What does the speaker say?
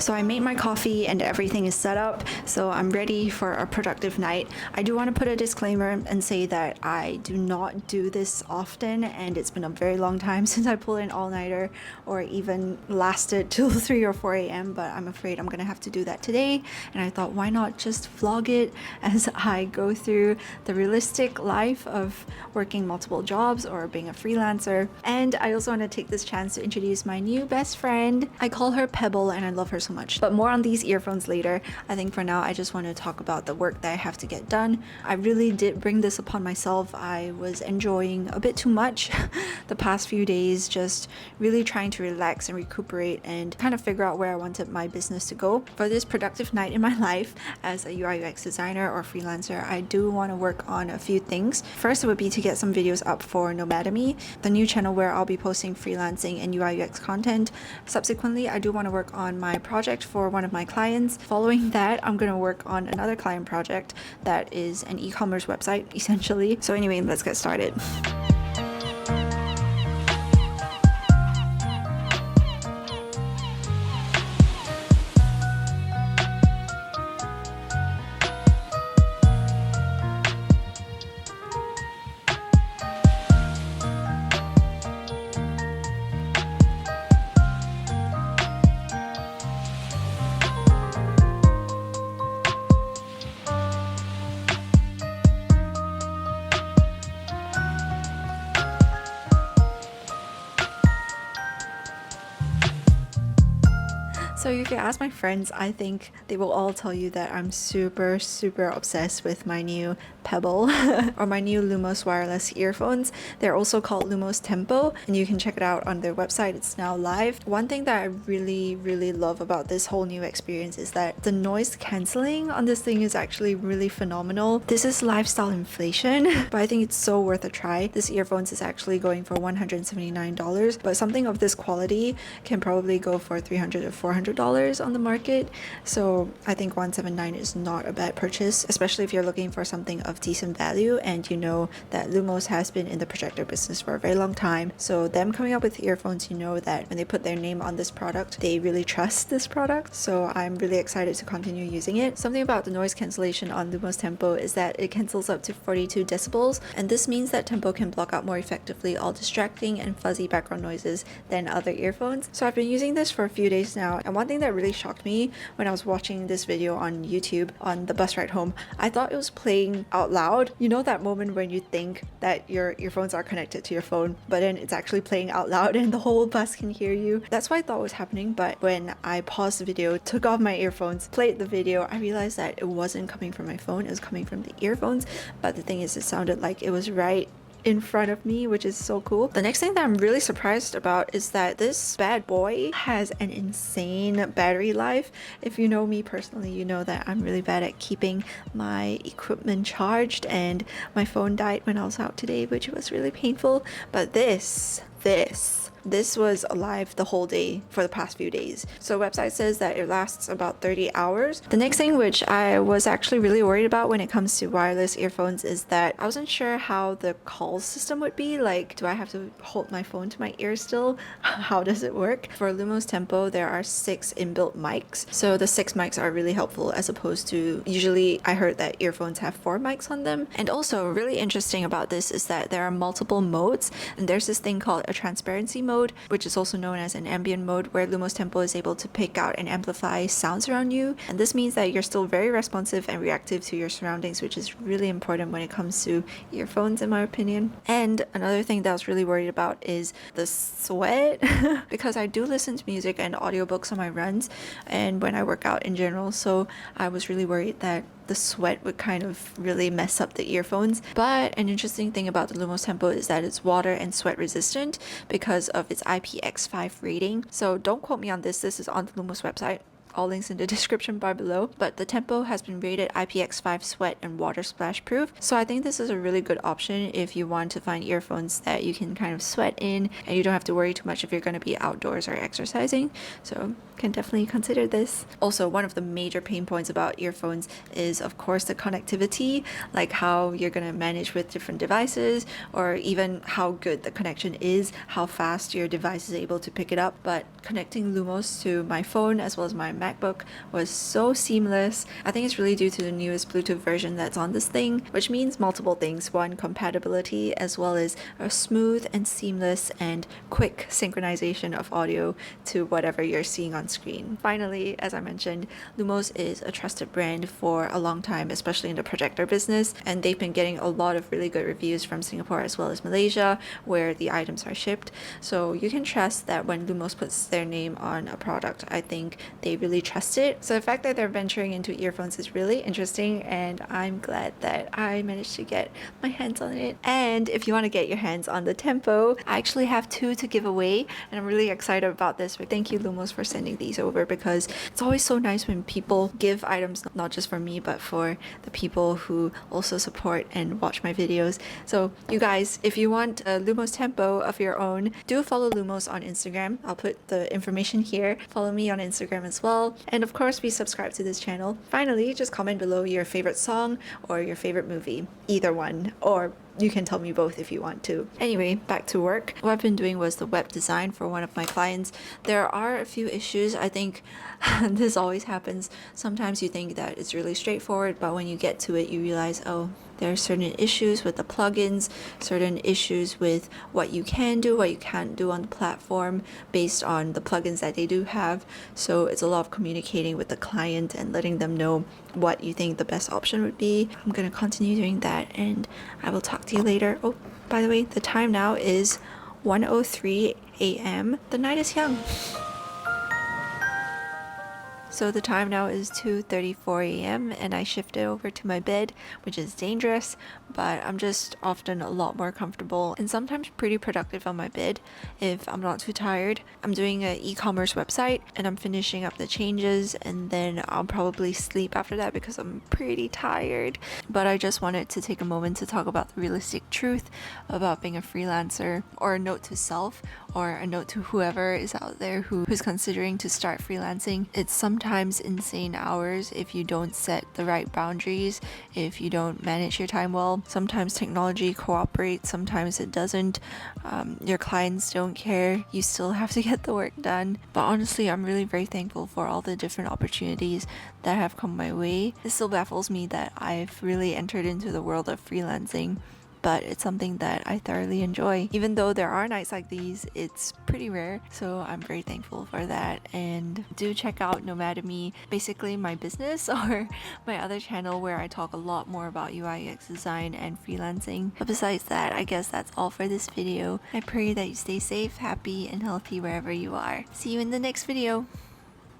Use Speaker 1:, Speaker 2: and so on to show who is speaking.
Speaker 1: So I made my coffee and everything is set up, so I'm ready for a productive night. I do want to put a disclaimer and say that I do not do this often, and it's been a very long time since I pulled an all-nighter or even lasted till 3 or 4 a.m., but I'm afraid I'm gonna have to do that today. And I thought, why not just vlog it as I go through the realistic life of working multiple jobs or being a freelancer. And I also want to take this chance to introduce my new best friend. I call her Pebble and I love her so much. But more on these earphones later. I think for now I just want to talk about the work that I have to get done. I really did bring this upon myself. I was enjoying a bit too much the past few days, just really trying to relax and recuperate and kind of figure out where I wanted my business to go. For this productive night in my life as a UI UX designer or freelancer, I do want to work on a few things. First, it would be to get some videos up for Nomademy, the new channel where I'll be posting freelancing and UI UX content. Subsequently, I do want to work on my project for one of my clients. Following that, I'm going to work on another client project that is an e-commerce website, essentially. So anyway, let's get started. So if you ask my friends, I think they will all tell you that I'm super obsessed with my new Pebble or my new Lumos wireless earphones. They're also called Lumos Tempo, and you can check it out on their website. It's now live. One thing that I really love about this whole new experience is that the noise cancelling on this thing is actually really phenomenal. This is lifestyle inflation, but I think it's so worth a try. This earphones is actually going for $179, but something of this quality can probably go for $300 to $400 on the market. So I think $179 is not a bad purchase, especially if you're looking for something of decent value and you know that Lumos has been in the projector business for a very long time. So them coming up with earphones, you know that when they put their name on this product, they really trust this product. So I'm really excited to continue using it. Something about the noise cancellation on Lumos Tempo is that it cancels up to 42 decibels, and this means that Tempo can block out more effectively all distracting and fuzzy background noises than other earphones. So I've been using this for a few days now, and one thing that really shocked me when I was watching this video on YouTube on the bus ride home, I thought it was playing out loud. You know that moment when you think that your earphones are connected to your phone, but then it's actually playing out loud and the whole bus can hear you. That's what I thought was happening, but when I paused the video, took off my earphones, played the video, I realized that it wasn't coming from my phone, it was coming from the earphones. But the thing is, it sounded like it was right in front of me, which is so cool. The next thing that I'm really surprised about is that this bad boy has an insane battery life. If you know me personally, you know that I'm really bad at keeping my equipment charged, and my phone died when I was out today, which was really painful. But this was alive the whole day for the past few days. So website says that it lasts about 30 hours. The next thing which I was actually really worried about when it comes to wireless earphones is that I wasn't sure how the call system would be. Like, do I have to hold my phone to my ear still? How does it work? For Lumos Tempo, there are 6 inbuilt mics. So the 6 mics are really helpful as opposed to usually I heard that earphones have 4 mics on them. And also really interesting about this is that there are multiple modes, and there's this thing called a transparency mode, which is also known as an ambient mode, where Lumos Tempo is able to pick out and amplify sounds around you. And this means that you're still very responsive and reactive to your surroundings, which is really important when it comes to earphones, in my opinion. And another thing that I was really worried about is the sweat because I do listen to music and audiobooks on my runs and when I work out in general. So I was really worried that the sweat would kind of really mess up the earphones. But an interesting thing about the Lumos Tempo is that it's water and sweat resistant because of its IPX5 rating. So don't quote me on this. This is on the Lumos website. All links in the description bar below. But the Tempo has been rated IPX5 sweat and water splash proof. So I think this is a really good option if you want to find earphones that you can kind of sweat in and you don't have to worry too much if you're going to be outdoors or exercising. So can definitely consider this. Also, one of the major pain points about earphones is of course the connectivity, like how you're going to manage with different devices, or even how good the connection is, how fast your device is able to pick it up. But connecting Lumos to my phone as well as my MacBook was so seamless. I think it's really due to the newest Bluetooth version that's on this thing, which means multiple things. One, compatibility, as well as a smooth and seamless and quick synchronization of audio to whatever you're seeing on screen. Finally, as I mentioned, Lumos is a trusted brand for a long time, especially in the projector business, and they've been getting a lot of really good reviews from Singapore as well as Malaysia, where the items are shipped. So you can trust that when Lumos puts their name on a product, I think they really trust it. So the fact that they're venturing into earphones is really interesting, and I'm glad that I managed to get my hands on it. And if you want to get your hands on the Tempo, I actually have 2 to give away, and I'm really excited about this. But thank you, Lumos, for sending these over, because it's always so nice when people give items, not just for me, but for the people who also support and watch my videos. So you guys, if you want a Lumos Tempo of your own, do follow Lumos on Instagram. I'll put the information here. Follow me on Instagram as well. And of course, be subscribed to this channel. Finally, just comment below your favorite song or your favorite movie. Either one. Or you can tell me both if you want to. Anyway, back to work. What I've been doing was the web design for one of my clients. There are a few issues. I think this always happens. Sometimes you think that it's really straightforward, but when you get to it, you realize, oh, there are certain issues with the plugins, certain issues with what you can do, what you can't do on the platform based on the plugins that they do have. So it's a lot of communicating with the client and letting them know what you think the best option would be. I'm going to continue doing that, and I will talk to you later. Oh, by the way, the time now is 1:03 a.m. The night is young. So the time now is 2:34 a.m. and I shifted over to my bed, which is dangerous, but I'm just often a lot more comfortable and sometimes pretty productive on my bed if I'm not too tired. I'm doing an e-commerce website and I'm finishing up the changes, and then I'll probably sleep after that because I'm pretty tired. But I just wanted to take a moment to talk about the realistic truth about being a freelancer, or a note to self, or a note to whoever is out there who's considering to start freelancing. It's sometimes insane hours if you don't set the right boundaries, if you don't manage your time well. Sometimes technology cooperates, sometimes it doesn't. Your clients don't care. You still have to get the work done. But honestly, I'm really very thankful for all the different opportunities that have come my way. It still baffles me that I've really entered into the world of freelancing, but it's something that I thoroughly enjoy. Even though there are nights like these, it's pretty rare, so I'm very thankful for that. And do check out Nomademy, basically my business, or my other channel where I talk a lot more about UI UX design and freelancing. But besides that, I guess that's all for this video. I pray that you stay safe, happy, and healthy wherever you are. See you in the next video.